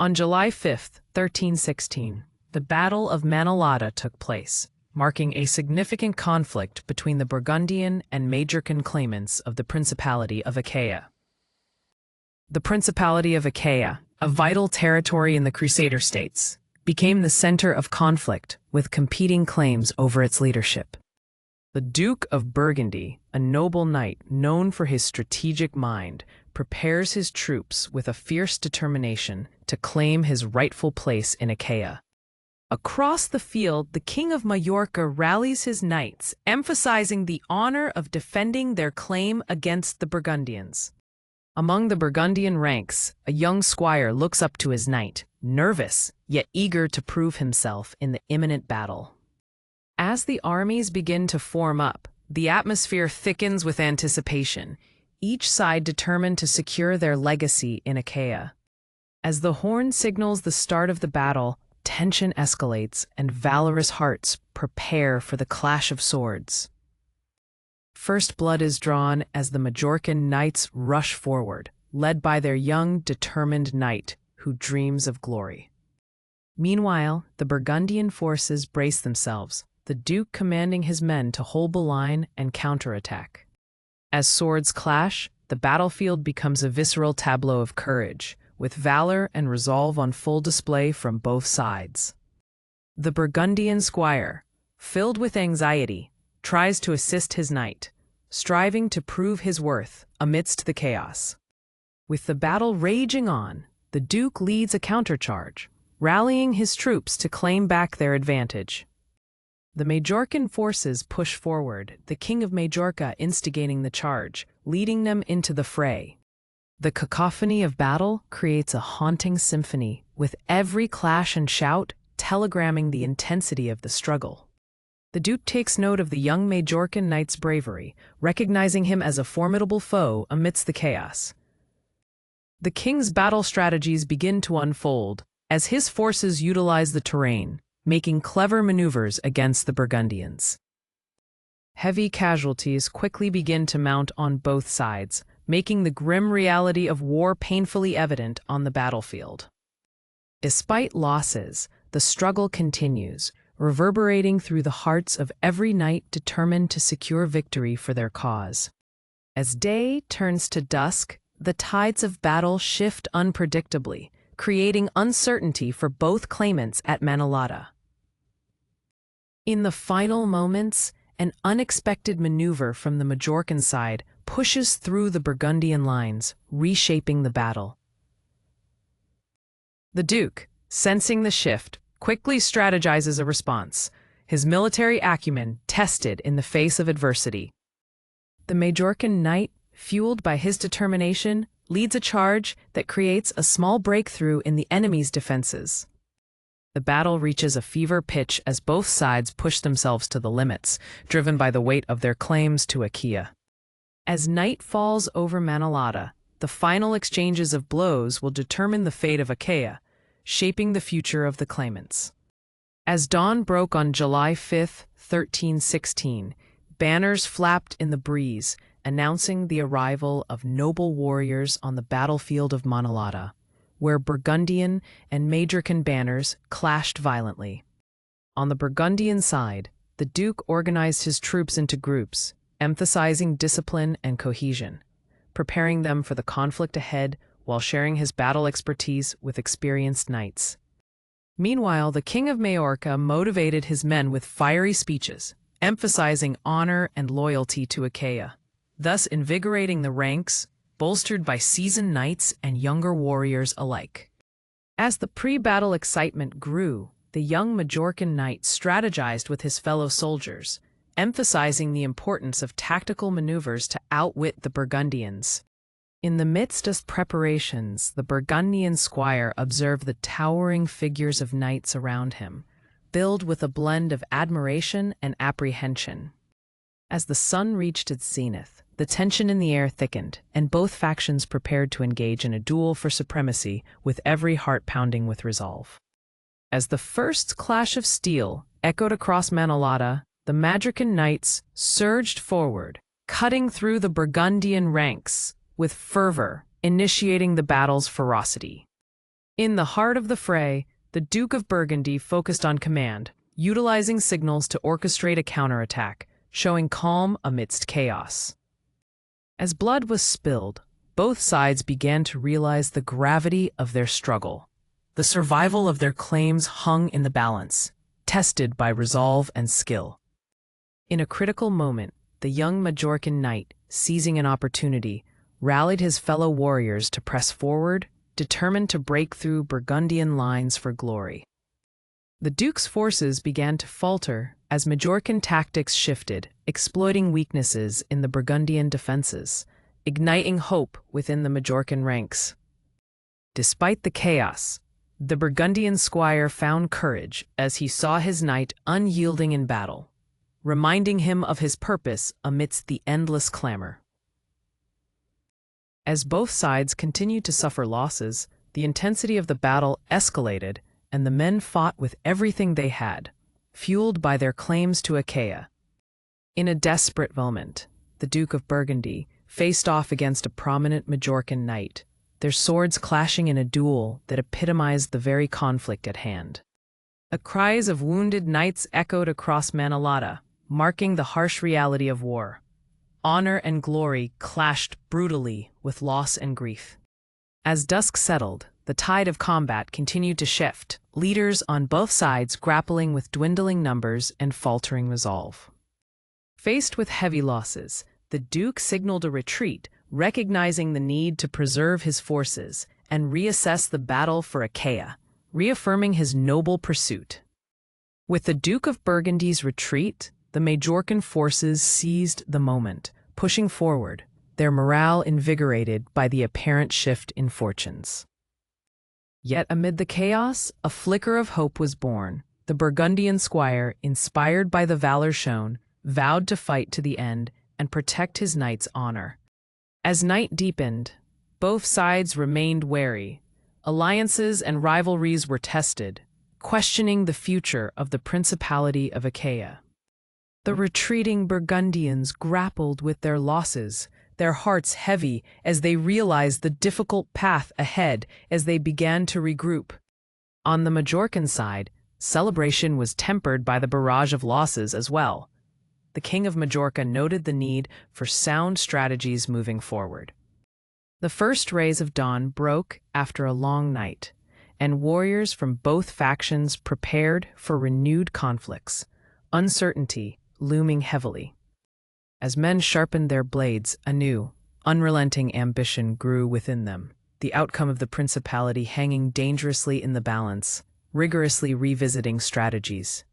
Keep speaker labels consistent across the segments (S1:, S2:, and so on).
S1: On July 5, 1316, the Battle of Manolada took place, marking a significant conflict between the Burgundian and Majorcan claimants of the Principality of Achaea. The Principality of Achaea, a vital territory in the Crusader states, became the center of conflict with competing claims over its leadership. The Duke of Burgundy, a noble knight known for his strategic mind, prepares his troops with a fierce determination to claim his rightful place in Achaea. Across the field, the King of Majorca rallies his knights, emphasizing the honor of defending their claim against the Burgundians. Among the Burgundian ranks, a young squire looks up to his knight, nervous yet eager to prove himself in the imminent battle. As the armies begin to form up, the atmosphere thickens with anticipation, each side determined to secure their legacy in Achaea. As the horn signals the start of the battle, tension escalates and valorous hearts prepare for the clash of swords. First blood is drawn as the Majorcan knights rush forward, led by their young, determined knight who dreams of glory. Meanwhile, the Burgundian forces brace themselves, the Duke commanding his men to hold the line and counterattack. As swords clash, the battlefield becomes a visceral tableau of courage, with valor and resolve on full display from both sides. The Burgundian squire, filled with anxiety, tries to assist his knight, striving to prove his worth amidst the chaos. With the battle raging on, the Duke leads a countercharge, rallying his troops to claim back their advantage. The Majorcan forces push forward, the King of Majorca instigating the charge, leading them into the fray. The cacophony of battle creates a haunting symphony, with every clash and shout telegramming the intensity of the struggle. The Duke takes note of the young Majorcan knight's bravery, recognizing him as a formidable foe amidst the chaos. The king's battle strategies begin to unfold as his forces utilize the terrain, making clever maneuvers against the Burgundians. Heavy casualties quickly begin to mount on both sides, making the grim reality of war painfully evident on the battlefield. Despite losses, the struggle continues, reverberating through the hearts of every knight determined to secure victory for their cause. As day turns to dusk, the tides of battle shift unpredictably, creating uncertainty for both claimants at Manolada. In the final moments, an unexpected maneuver from the Majorcan side pushes through the Burgundian lines, reshaping the battle. The Duke, sensing the shift, quickly strategizes a response, his military acumen tested in the face of adversity. The Majorcan knight, fueled by his determination, leads a charge that creates a small breakthrough in the enemy's defenses. The battle reaches a fever pitch as both sides push themselves to the limits, driven by the weight of their claims to Achaea. As night falls over Manolada, the final exchanges of blows will determine the fate of Achaea, shaping the future of the claimants. As dawn broke on July 5, 1316, banners flapped in the breeze, announcing the arrival of noble warriors on the battlefield of Manolada, where Burgundian and Majorcan banners clashed violently. On the Burgundian side, the Duke organized his troops into groups, emphasizing discipline and cohesion, preparing them for the conflict ahead while sharing his battle expertise with experienced knights. Meanwhile, the King of Majorca motivated his men with fiery speeches, emphasizing honor and loyalty to Achaea, thus invigorating the ranks, bolstered by seasoned knights and younger warriors alike. As the pre-battle excitement grew, the young Majorcan knight strategized with his fellow soldiers, emphasizing the importance of tactical maneuvers to outwit the Burgundians. In the midst of preparations, the Burgundian squire observed the towering figures of knights around him, filled with a blend of admiration and apprehension. As the sun reached its zenith, the tension in the air thickened, and both factions prepared to engage in a duel for supremacy, with every heart pounding with resolve. As the first clash of steel echoed across Manolada, the Majorcan knights surged forward, cutting through the Burgundian ranks with fervor, initiating the battle's ferocity. In the heart of the fray, the Duke of Burgundy focused on command, utilizing signals to orchestrate a counterattack, showing calm amidst chaos. As blood was spilled, both sides began to realize the gravity of their struggle. The survival of their claims hung in the balance, tested by resolve and skill. In a critical moment, the young Majorcan knight, seizing an opportunity, rallied his fellow warriors to press forward, determined to break through Burgundian lines for glory. The Duke's forces began to falter as Majorcan tactics shifted, exploiting weaknesses in the Burgundian defenses, igniting hope within the Majorcan ranks. Despite the chaos, the Burgundian squire found courage as he saw his knight unyielding in battle, reminding him of his purpose amidst the endless clamor. As both sides continued to suffer losses, the intensity of the battle escalated, and the men fought with everything they had, fueled by their claims to Achaea. In a desperate moment, the Duke of Burgundy faced off against a prominent Majorcan knight, their swords clashing in a duel that epitomized the very conflict at hand. The cries of wounded knights echoed across Manolada, marking the harsh reality of war. Honor and glory clashed brutally with loss and grief. As dusk settled, the tide of combat continued to shift, leaders on both sides grappling with dwindling numbers and faltering resolve. Faced with heavy losses, the Duke signaled a retreat, recognizing the need to preserve his forces and reassess the battle for Achaea, reaffirming his noble pursuit. With the Duke of Burgundy's retreat, the Majorcan forces seized the moment, pushing forward, their morale invigorated by the apparent shift in fortunes. Yet amid the chaos, a flicker of hope was born. The Burgundian squire, inspired by the valor shown, vowed to fight to the end and protect his knight's honor. As night deepened, both sides remained wary. Alliances and rivalries were tested, questioning the future of the Principality of Achaea. The retreating Burgundians grappled with their losses, their hearts heavy as they realized the difficult path ahead as they began to regroup. On the Majorcan side, celebration was tempered by the barrage of losses as well. The King of Majorca noted the need for sound strategies moving forward. The first rays of dawn broke after a long night, and warriors from both factions prepared for renewed conflicts, uncertainty looming heavily. As men sharpened their blades anew, unrelenting ambition grew within them, the outcome of the principality hanging dangerously in the balance, rigorously revisiting strategies.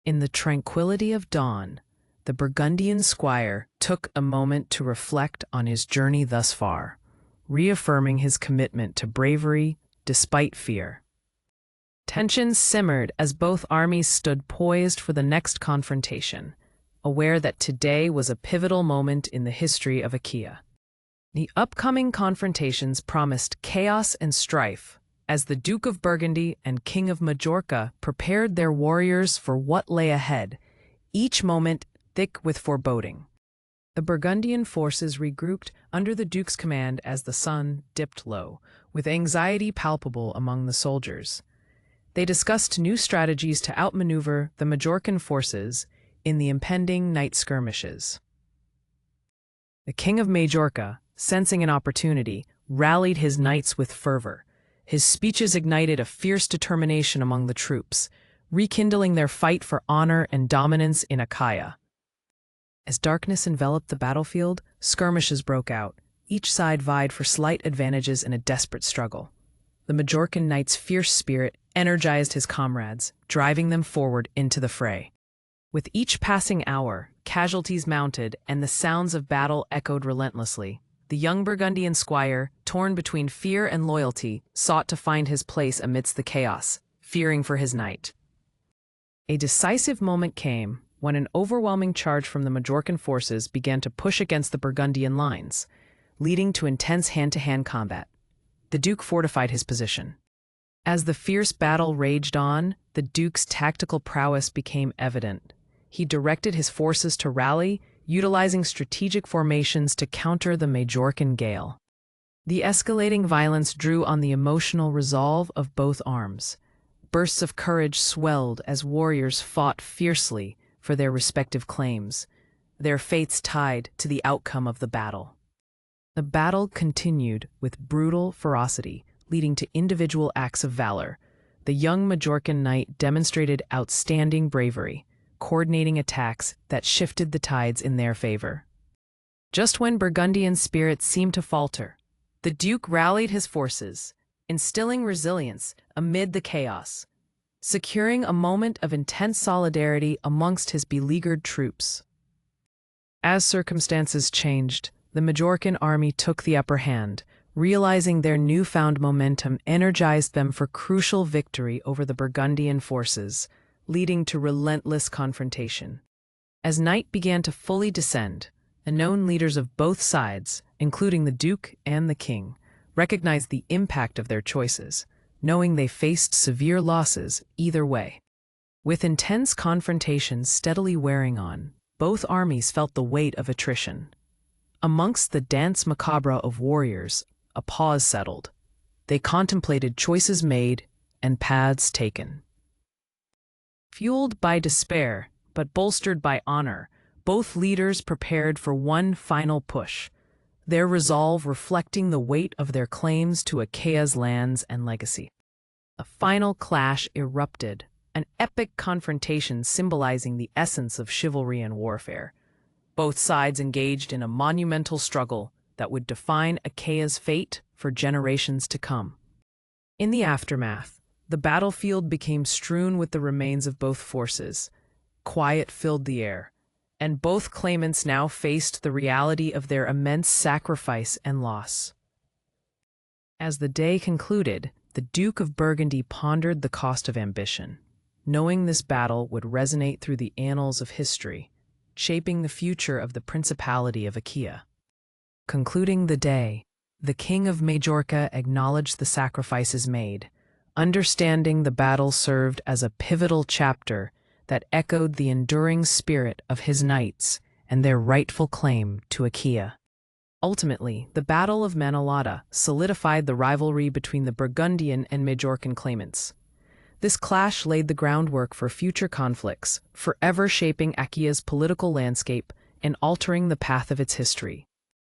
S1: In the tranquility of dawn, the Burgundian squire took a moment to reflect on his journey thus far, reaffirming his commitment to bravery despite fear. Tensions simmered as both armies stood poised for the next confrontation, aware that today was a pivotal moment in the history of Achaea. The upcoming confrontations promised chaos and strife, as the Duke of Burgundy and King of Majorca prepared their warriors for what lay ahead, each moment thick with foreboding. The Burgundian forces regrouped under the Duke's command as the sun dipped low, with anxiety palpable among the soldiers. They discussed new strategies to outmaneuver the Majorcan forces in the impending night skirmishes. The King of Majorca, sensing an opportunity, rallied his knights with fervor. His speeches ignited a fierce determination among the troops, rekindling their fight for honor and dominance in Achaea. As darkness enveloped the battlefield, skirmishes broke out. Each side vied for slight advantages in a desperate struggle. The Majorcan knight's fierce spirit energized his comrades, driving them forward into the fray. With each passing hour, casualties mounted and the sounds of battle echoed relentlessly. The young Burgundian squire, torn between fear and loyalty, sought to find his place amidst the chaos, fearing for his knight. A decisive moment came when an overwhelming charge from the Majorcan forces began to push against the Burgundian lines, leading to intense hand-to-hand combat. The Duke fortified his position. As the fierce battle raged on, the Duke's tactical prowess became evident. He directed his forces to rally, utilizing strategic formations to counter the Majorcan gale. The escalating violence drew on the emotional resolve of both arms. Bursts of courage swelled as warriors fought fiercely for their respective claims, their fates tied to the outcome of the battle. The battle continued with brutal ferocity, leading to individual acts of valor. The young Majorcan knight demonstrated outstanding bravery, coordinating attacks that shifted the tides in their favor. Just when Burgundian spirit seemed to falter, the Duke rallied his forces, instilling resilience amid the chaos, securing a moment of intense solidarity amongst his beleaguered troops. As circumstances changed, the Majorcan army took the upper hand, realizing their newfound momentum energized them for crucial victory over the Burgundian forces, leading to relentless confrontation. As night began to fully descend, the known leaders of both sides, including the Duke and the King, recognized the impact of their choices, knowing they faced severe losses either way. With intense confrontations steadily wearing on, both armies felt the weight of attrition. Amongst the dance macabre of warriors, a pause settled. They contemplated choices made and paths taken. Fueled by despair, but bolstered by honor, both leaders prepared for one final push, their resolve reflecting the weight of their claims to Achaea's lands and legacy. A final clash erupted, an epic confrontation symbolizing the essence of chivalry and warfare. Both sides engaged in a monumental struggle that would define Achaea's fate for generations to come. In the aftermath, the battlefield became strewn with the remains of both forces. Quiet filled the air, and both claimants now faced the reality of their immense sacrifice and loss. As the day concluded, the Duke of Burgundy pondered the cost of ambition, knowing this battle would resonate through the annals of history, shaping the future of the Principality of Achaea. Concluding the day, the King of Majorca acknowledged the sacrifices made, understanding the battle served as a pivotal chapter that echoed the enduring spirit of his knights and their rightful claim to Achaea. Ultimately, the Battle of Manolada solidified the rivalry between the Burgundian and Majorcan claimants. This clash laid the groundwork for future conflicts, forever shaping Achaea's political landscape and altering the path of its history.